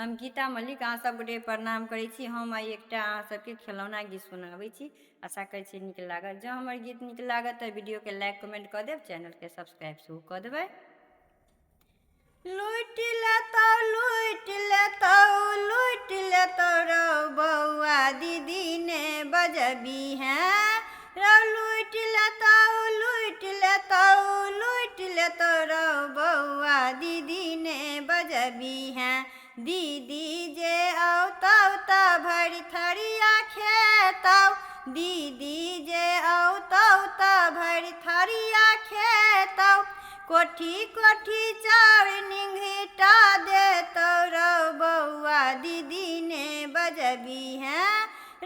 हम गीता मलिक अहाँ सब गोटे प्रणाम करै छी। हम आइ एकटा अहाँ सबके खिलौना गीत सुनाबै छी। आशा करै छी नीक लागत। जँ हमर गीत नीक लागत तऽ वीडियोके लाइक कमेंट कऽ देब, चैनलके सब्सक्राइब सेहो कऽ देबै। लूटि लेतौ लूटि लेतौ लूटि लेतौ रौ बौआ दीदी ने बजबी हैं रौ लूटि लेतौ लूटि लेतौ लूटि लेतौ रौ बौआ दीदी ने बजबी हैं दीदी जे औतौ तऽ भरि थरिया खेतौ दीदी जे औतौ तऽ भरि थरिया खेतौ कोठी कोठी चाउर निंघिटा देतौ रौ बौआ दीदी ने बजबी हैं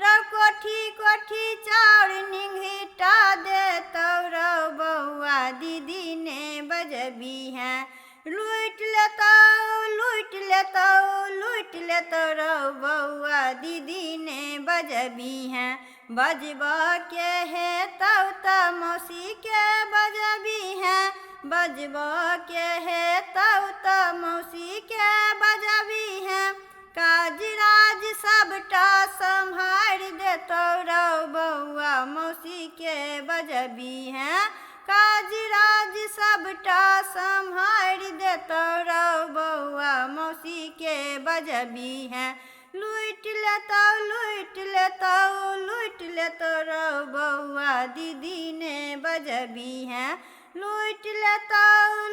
रौ कोठी कोठी चाउर निंघिटा देतौ रौ बौआ दीदी ने बजबी हैं लूटि लेतौ लूटि लेतौ लूटि लेतौ रौ बौआ दीदी ने बजबी हैं बजबऽ के हेतौ तऽ मौसी के बजबी हैं बजबऽ के हेतौ तऽ मौसी के बजबी हैं काज राज सबटा सम्हारि देतौ रौ बौआ मौसी के बजबी हैं काज राज सबटा सम्हारि देतौ रौ बौआ मौसी के बजबी हैं लूटि लेतौ लूटि लेतौ लूटि लेतौ रौ बौआ दीदी ने बजबी हैं लूटि लेतौ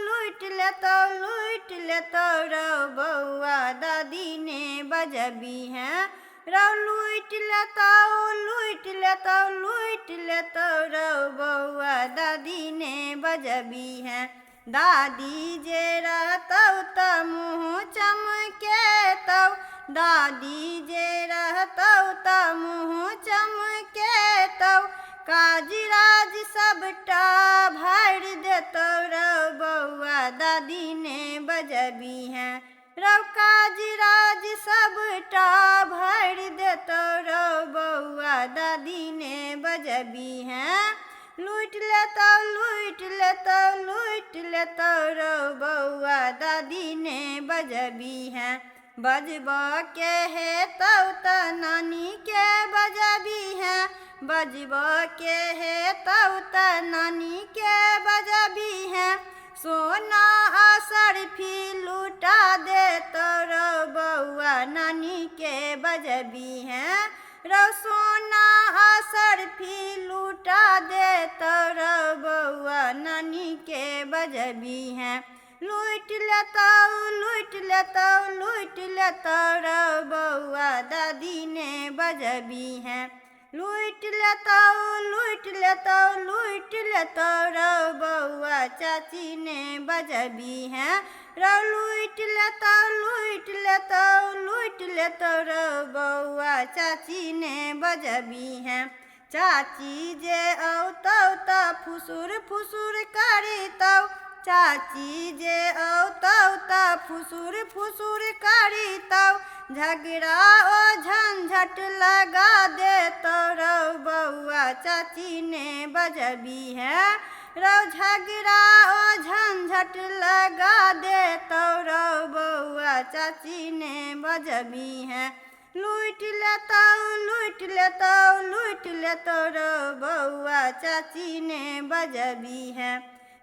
लूटि लेतौ लूटि लेतौ रौ बौआ दादी ने बजबी हैं रौ लूटि लेतौ लूटि लेतौ लूटि लेतौ रौ बौआ दादी ने बजबी हैं दादी जे रहतौ तऽ मुँह चमकेतौ दादी जे रहतौ तऽ मुँह चमकेतौ काज राज सबटा भरि देतौ रौ बौआ दादी ने बजबी हैं रौ काज राज सबटा भरि देतौ रौ बौआ दादी ने बजबी हैं लूटि लेतौ लूटि लेतौ लूटि लेतौ रौ बौआ दादी ने बजबी हैं बजबऽ के हेतौ तऽ नानी के बजबी हैं बजबऽ के हेतौ तऽ नानी के बजबी हैं सोना आ सर्फी लूटा देतौ रौ बौआ नानी के बजबी हैं रौ सोना आ सर्फी लूटा देतौ रौ बौआ नानी के बजबी हैं लूटि लेतौ लूटि लेतौ लूटि लेतौ रौ बौआ दादी ने बजबी हैं लूटि लेतौ लूटि लेतौ लूटि लेतौ रौ बौआ चाची ने बजबी हैं रौ लूटि लेतौ लूटि लेतौ लूटि लेतौ रौ बौआ चाची ने बजबी हैं चाची जे औतौ तऽ फुसुर फुसुर करितौ चाची जे औतौ तऽ फुसुर फुसुर करितौ झगड़ा ओ झंझट लगा देतौ रौ बौआ चाची ने बजबी हैं रौ झगड़ा ओ झंझट लगा देतौ रौ बौआ चाची ने बजबी हैं लूटि लेतौ लूटि लेतौ लूटि लेतौ रौ बौआ चाची ने बजबी हैं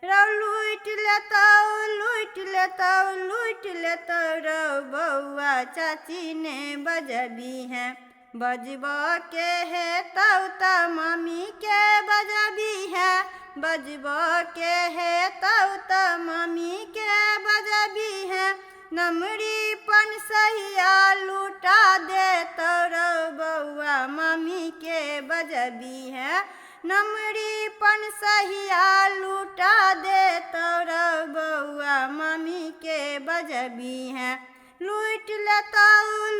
रौ लूटि लेतौ लूटि लेतौ लूटि लेतौ रौ बौआ चाची ने बजबी हैं बजबऽ के हेतौ तऽ मम्मी के बजबी हैं बजबऽ के हेतौ तऽ मम्मी के बजबी हैं नमरी पनसहिया लूटा देतौ रौ बौआ मम्मी के बजबी हैं नमरी पनसहिया लूटा देतौ रौ बौआ मम्मी के बजबी हैं लूटि लेतौ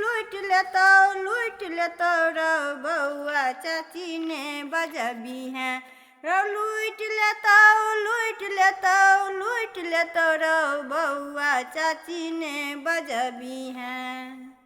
लूटि लेतौ लूटि लेतौ रौ बौआ चाची ने बजबी हैं रौ लूटि लेतौ लूटि लेतौ लूटि लेतौ रौ बौआ चाची ने बजबी हैं।